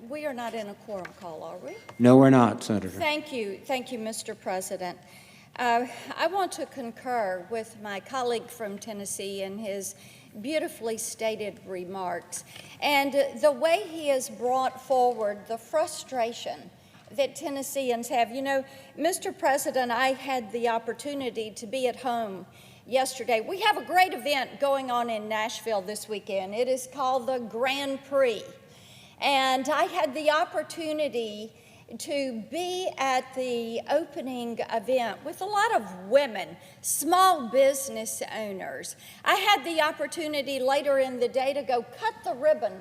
we are not in a quorum call, are we? No, we're not, Senator. Thank you, Mr. President. I want to concur with my colleague from Tennessee in his beautifully stated remarks, and the way he has brought forward the frustration that Tennesseans have. You know, Mr. President, I had the opportunity to be at home yesterday. We have a great event going on in Nashville this weekend. It is called the Grand Prix, and I had the opportunity to be at the opening event with a lot of women, small business owners. I had the opportunity later in the day to go cut the ribbon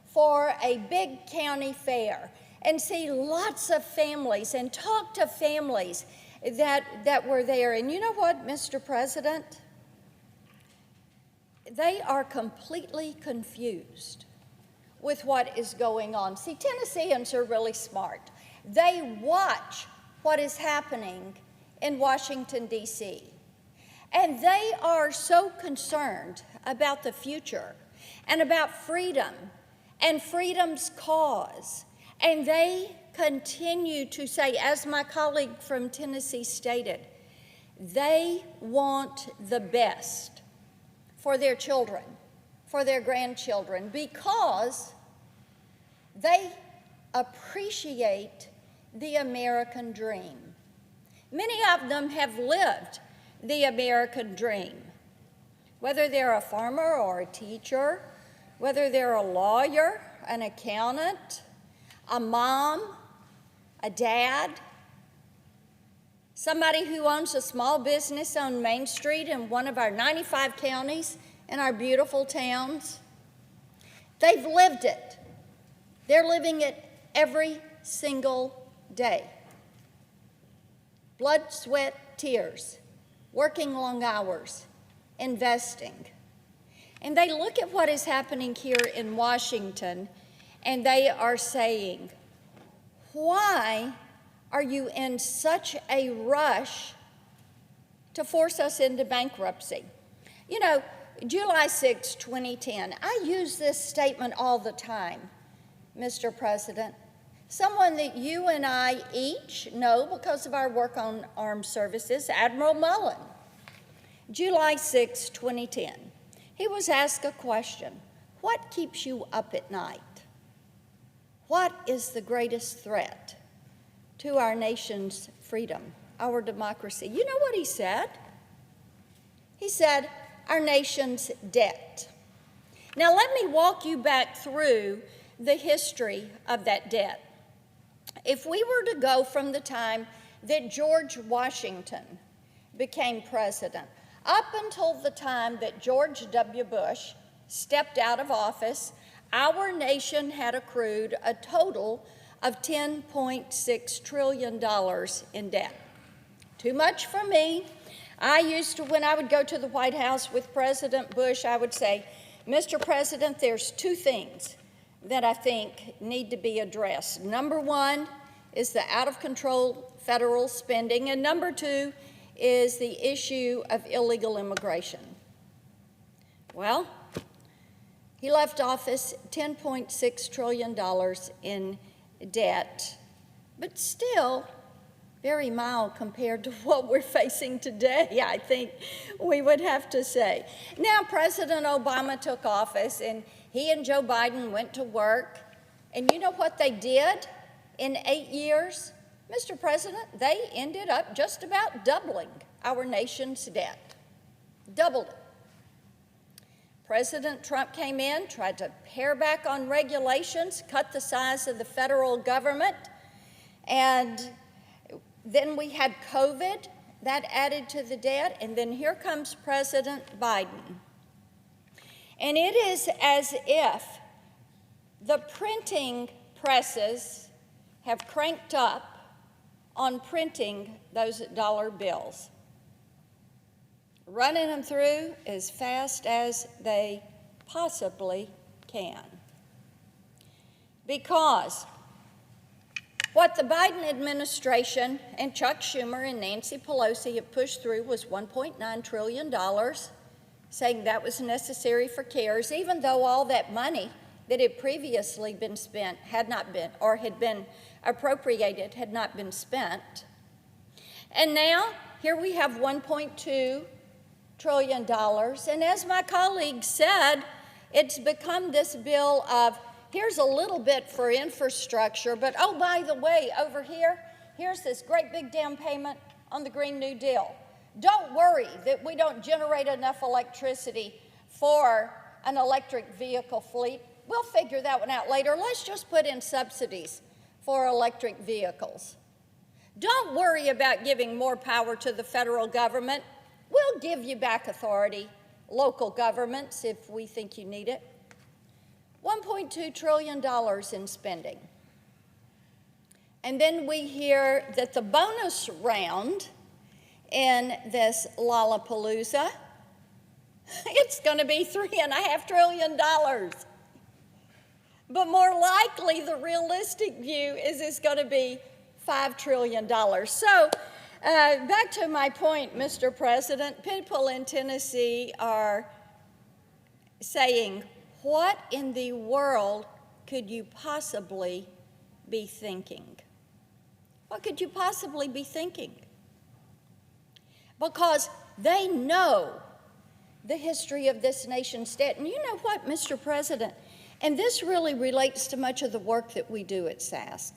for a big county fair and see lots of families and talk to families that were there. And you know what, Mr. President? They are completely confused with what is going on. See, Tennesseans are really smart. They watch what is happening in Washington, D.C., and they are so concerned about the future and about freedom and freedom's cause. And they continue to say, as my colleague from Tennessee stated, they want the best for their children, for their grandchildren, because they appreciate the American dream. Many of them have lived the American dream, whether they're a farmer or a teacher, whether they're a lawyer, an accountant, a mom, a dad, somebody who owns a small business on Main Street in one of our 95 counties in our beautiful towns. They've lived it. They're living it every single day. Blood, sweat, tears, working long hours, investing. And they look at what is happening here in Washington, and they are saying, why are you in such a rush to force us into bankruptcy? You know, July 6, 2010, I use this statement all the time, Mr. President. Someone that you and I each know because of our work on armed services, Admiral Mullen. July 6, 2010, he was asked a question: what keeps you up at night? What is the greatest threat to our nation's freedom, our democracy? You know what he said? He said, our nation's debt. Now let me walk you back through the history of that debt. If we were to go from the time that George Washington became president up until the time that George W. Bush stepped out of office, our nation had accrued a total of $10.6 trillion in debt. Too much for me. I used to, when I would go to the White House with President Bush, I would say, Mr. President, there's two things that I think need to be addressed. Number one is the out-of-control federal spending, and number two is the issue of illegal immigration. Well, he left office $10.6 trillion in debt, but still very mild compared to what we're facing today, I think we would have to say. Now, President Obama took office, and he and Joe Biden went to work, and you know what they did in 8 years? Mr. President, they ended up just about doubling our nation's debt, doubled it. President Trump came in, tried to pare back on regulations, cut the size of the federal government, and then we had COVID, that added to the debt, and then here comes President Biden. And it is as if the printing presses have cranked up on printing those dollar bills, running them through as fast as they possibly can. Because what the Biden administration and Chuck Schumer and Nancy Pelosi have pushed through was $1.9 trillion, saying that was necessary for CARES, even though all that money that had previously been spent had not been, or had been appropriated, had not been spent. And now, here we have $1.2 trillion. And as my colleague said, it's become this bill of, here's a little bit for infrastructure, but oh, by the way, over here, here's this great big down payment on the Green New Deal. Don't worry that we don't generate enough electricity for an electric vehicle fleet. We'll figure that one out later. Let's just put in subsidies for electric vehicles. Don't worry about giving more power to the federal government. We'll give you back authority, local governments, if we think you need it. $1.2 trillion in spending. And then we hear that the bonus round in this Lollapalooza, it's going to be $3.5 trillion. But more likely, the realistic view is it's going to be $5 trillion. So back to my point, Mr. President, people in Tennessee are saying, what in the world could you possibly be thinking? What could you possibly be thinking? Because they know the history of this nation's debt. And you know what, Mr. President? And this really relates to much of the work that we do at SASC.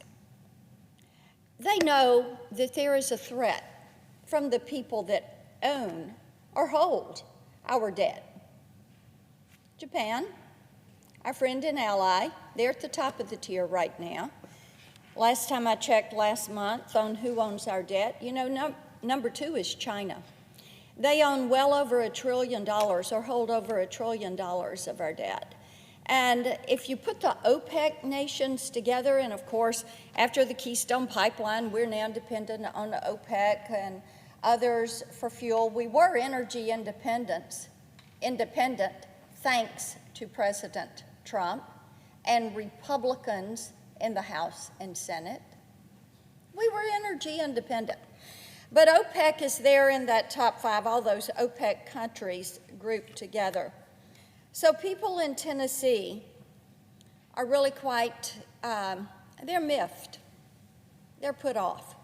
They know that there is a threat from the people that own or hold our debt. Japan, our friend and ally, they're at the top of the tier right now. Last time I checked last month on who owns our debt, you know, number 2 is China. They own well over $1 trillion or hold over $1 trillion of our debt. And if you put the OPEC nations together, and of course, after the Keystone Pipeline, we're now dependent on OPEC and others for fuel. We were energy independent thanks to President Trump and Republicans in the House and Senate. We were energy independent. But OPEC is there in that top 5, all those OPEC countries grouped together. So people in Tennessee are really quite, they're miffed. They're put off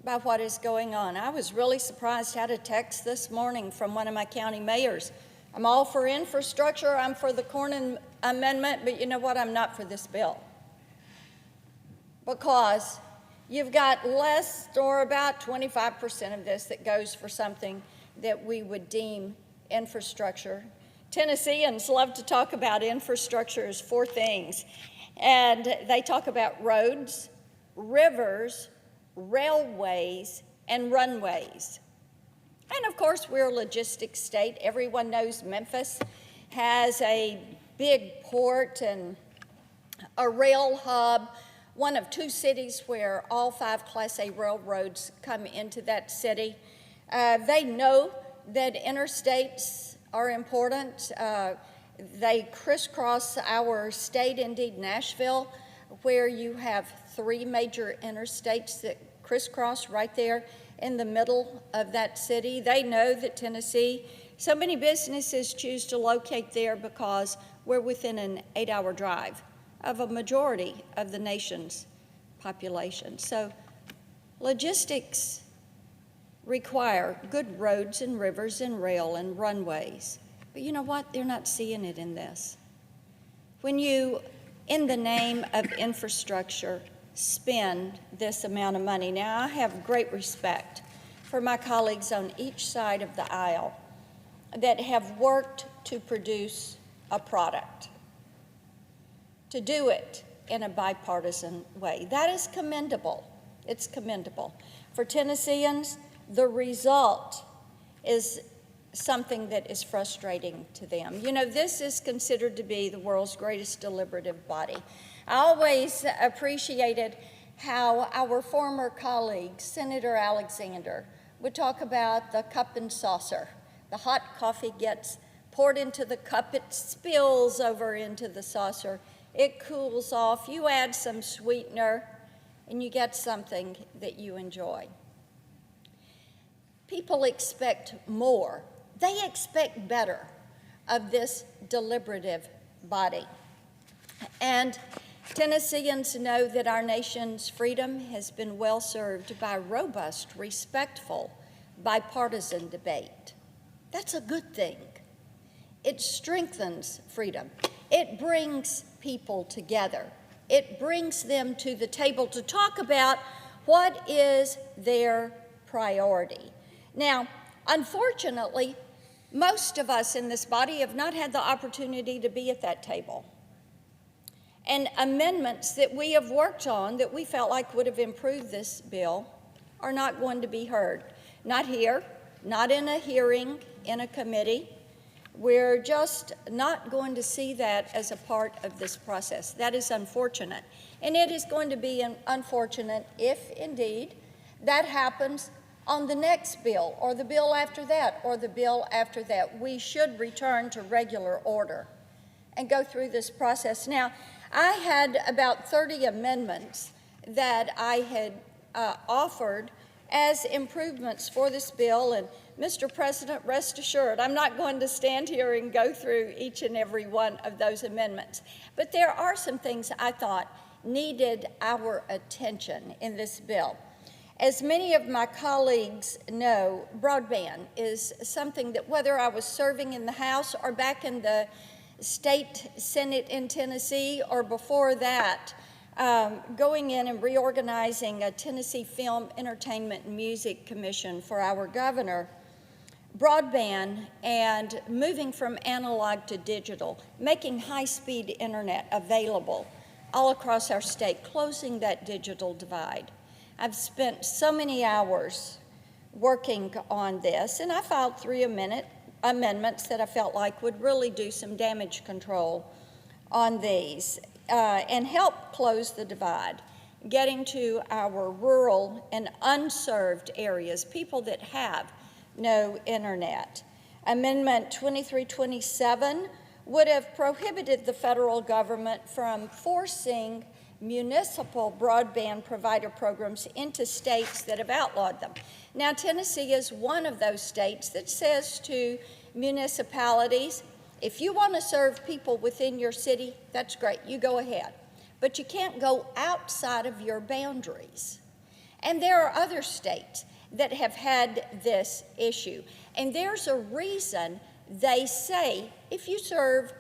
by what is going on. I was really surprised. I had a text this morning from one of my county mayors. I'm all for infrastructure, I'm for the Cornyn Amendment, but you know what, I'm not for this bill. Because you've got less or about 25% of this that goes for something that we would deem infrastructure. Tennesseans love to talk about infrastructure as 4 things. And they talk about roads, rivers, railways, and runways. And of course, we're a logistics state. Everyone knows Memphis has a big port and a rail hub, one of 2 cities where all 5 Class A railroads come into that city. They know that interstates are important. They crisscross our state, indeed Nashville, where you have 3 major interstates that crisscross right there in the middle of that city. They know that Tennessee, so many businesses choose to locate there because we're within an 8-hour drive of a majority of the nation's population. So logistics require good roads and rivers and rail and runways. But you know what? They're not seeing it in this. When you, in the name of infrastructure, spend this amount of money. Now, I have great respect for my colleagues on each side of the aisle that have worked to produce a product, to do it in a bipartisan way. That is commendable. It's commendable. For Tennesseans, the result is something that is frustrating to them. You know, this is considered to be the world's greatest deliberative body. I always appreciated how our former colleague, Senator Alexander, would talk about the cup and saucer. The hot coffee gets poured into the cup, it spills over into the saucer, it cools off, you add some sweetener, and you get something that you enjoy. People expect more. They expect better of this deliberative body. And Tennesseans know that our nation's freedom has been well served by robust, respectful, bipartisan debate. That's a good thing. It strengthens freedom. It brings people together. It brings them to the table to talk about what is their priority. Now, unfortunately, most of us in this body have not had the opportunity to be at that table. And amendments that we have worked on that we felt like would have improved this bill are not going to be heard. Not here, not in a hearing, in a committee. We're just not going to see that as a part of this process. That is unfortunate. And it is going to be unfortunate if, indeed, that happens on the next bill, or the bill after that, or the bill after that. We should return to regular order and go through this process. Now, I had about 30 amendments that I had offered as improvements for this bill, and Mr. President, rest assured, I'm not going to stand here and go through each and every one of those amendments. But there are some things I thought needed our attention in this bill. As many of my colleagues know, broadband is something that, whether I was serving in the House or back in the State Senate in Tennessee, or before that, going in and reorganizing a Tennessee Film, Entertainment, and Music Commission for our governor, broadband and moving from analog to digital, making high-speed internet available all across our state, closing that digital divide. I've spent so many hours working on this, and I filed 3 amendments that I felt like would really do some damage control on these and help close the divide, getting to our rural and unserved areas, people that have no internet. Amendment 2327 would have prohibited the federal government from forcing municipal broadband provider programs into states that have outlawed them. Now, Tennessee is one of those states that says to municipalities, if you want to serve people within your city, that's great, you go ahead. But you can't go outside of your boundaries. And there are other states that have had this issue. And there's a reason they say, if you serve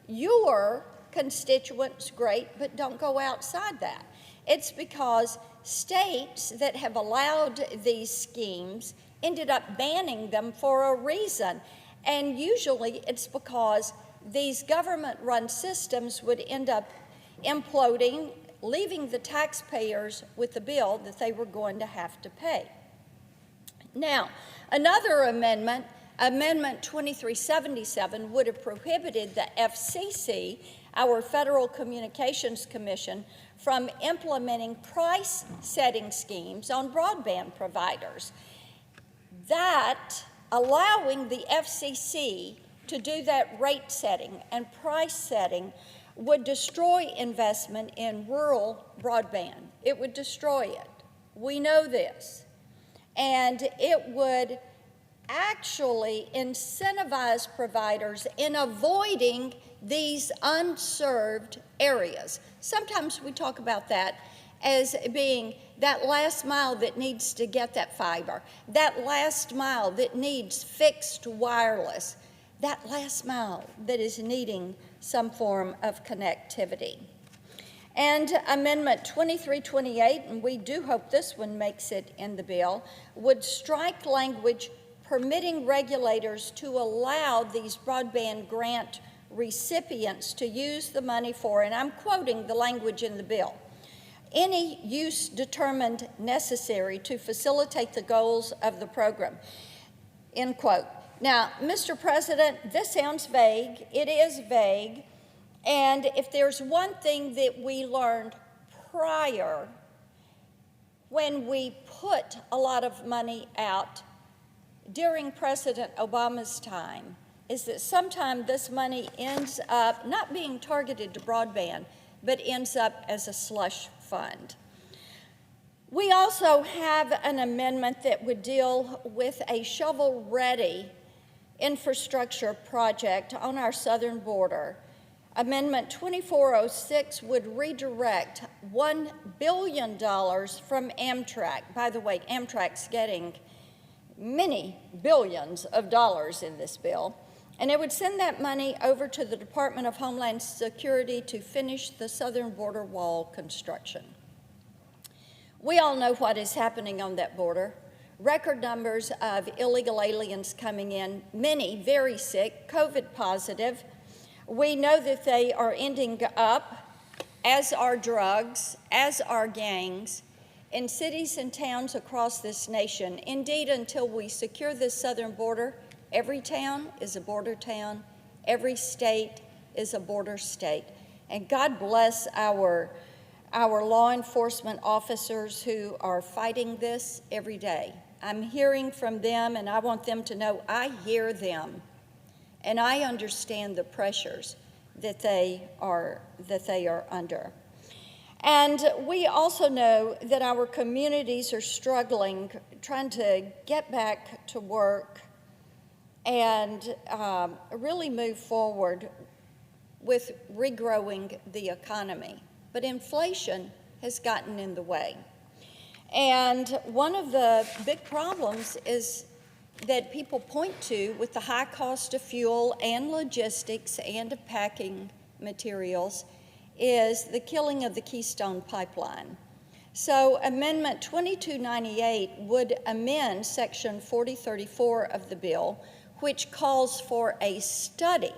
your constituents, great, but don't go outside that. It's because states that have allowed these schemes ended up banning them for a reason. And usually it's because these government-run systems would end up imploding, leaving the taxpayers with the bill that they were going to have to pay. Now, another amendment, Amendment 2377, would have prohibited the FCC, our Federal Communications Commission, from implementing price-setting schemes on broadband providers. That, allowing the FCC to do that rate setting and price setting, would destroy investment in rural broadband. It would destroy it. We know this. And it would actually incentivize providers in avoiding these unserved areas. Sometimes we talk about that as being that last mile that needs to get that fiber, that last mile that needs fixed wireless, that last mile that is needing some form of connectivity. And Amendment 2328, and we do hope this one makes it in the bill, would strike language permitting regulators to allow these broadband grant recipients to use the money for, and I'm quoting the language in the bill, any use determined necessary to facilitate the goals of the program, end quote. Now, Mr. President, this sounds vague. It is vague. And if there's one thing that we learned prior, when we put a lot of money out during President Obama's time, is that sometimes this money ends up not being targeted to broadband, but ends up as a slush fund. We also have an amendment that would deal with a shovel-ready infrastructure project on our southern border. Amendment 2406 would redirect $1 billion from Amtrak. By the way, Amtrak's getting many billions of dollars in this bill. And it would send that money over to the Department of Homeland Security to finish the southern border wall construction. We all know what is happening on that border. Record numbers of illegal aliens coming in, many very sick, COVID positive. We know that they are ending up, as are drugs, as are gangs, in cities and towns across this nation. Indeed, until we secure this southern border, every town is a border town, every state is a border state. And God bless our law enforcement officers who are fighting this every day. I'm hearing from them, and I want them to know I hear them, and I understand the pressures that they are under. And we also know that our communities are struggling, trying to get back to work and really move forward with regrowing the economy. But inflation has gotten in the way. And one of the big problems is that people point to with the high cost of fuel and logistics and of packing materials is the killing of the Keystone Pipeline. So Amendment 2298 would amend Section 4034 of the bill, which calls for a study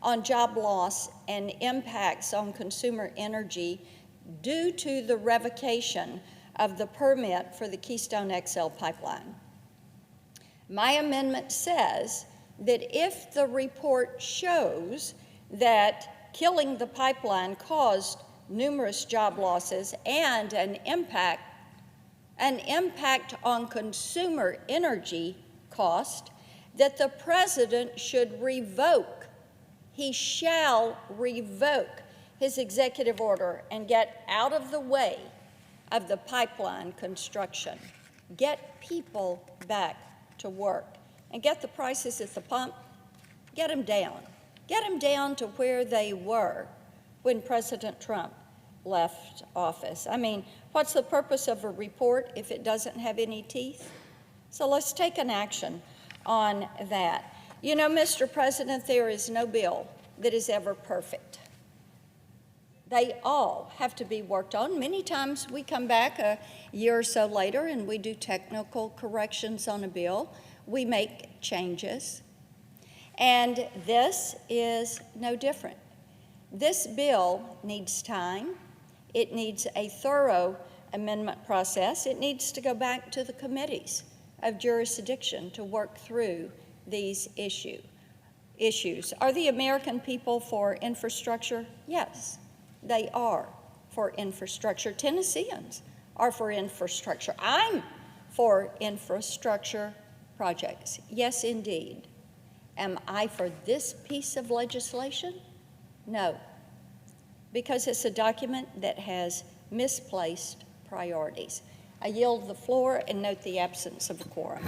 on job loss and impacts on consumer energy due to the revocation of the permit for the Keystone XL pipeline. My amendment says that if the report shows that killing the pipeline caused numerous job losses and an impact on consumer energy cost, that the president should revoke, he shall revoke his executive order and get out of the way of the pipeline construction. Get people back to work and get the prices at the pump, get them down. Get them down to where they were when President Trump left office. I mean, what's the purpose of a report if it doesn't have any teeth? So let's take an action on that. You know, Mr. President, there is no bill that is ever perfect. They all have to be worked on. Many times we come back a year or so later and we do technical corrections on a bill. We make changes. And this is no different. This bill needs time. It needs a thorough amendment process. It needs to go back to the committees of jurisdiction to work through these issues. Are the American people for infrastructure? Yes, they are for infrastructure. Tennesseans are for infrastructure. I'm for infrastructure projects. Yes, indeed. Am I for this piece of legislation? No, because it's a document that has misplaced priorities. I yield the floor and note the absence of a quorum.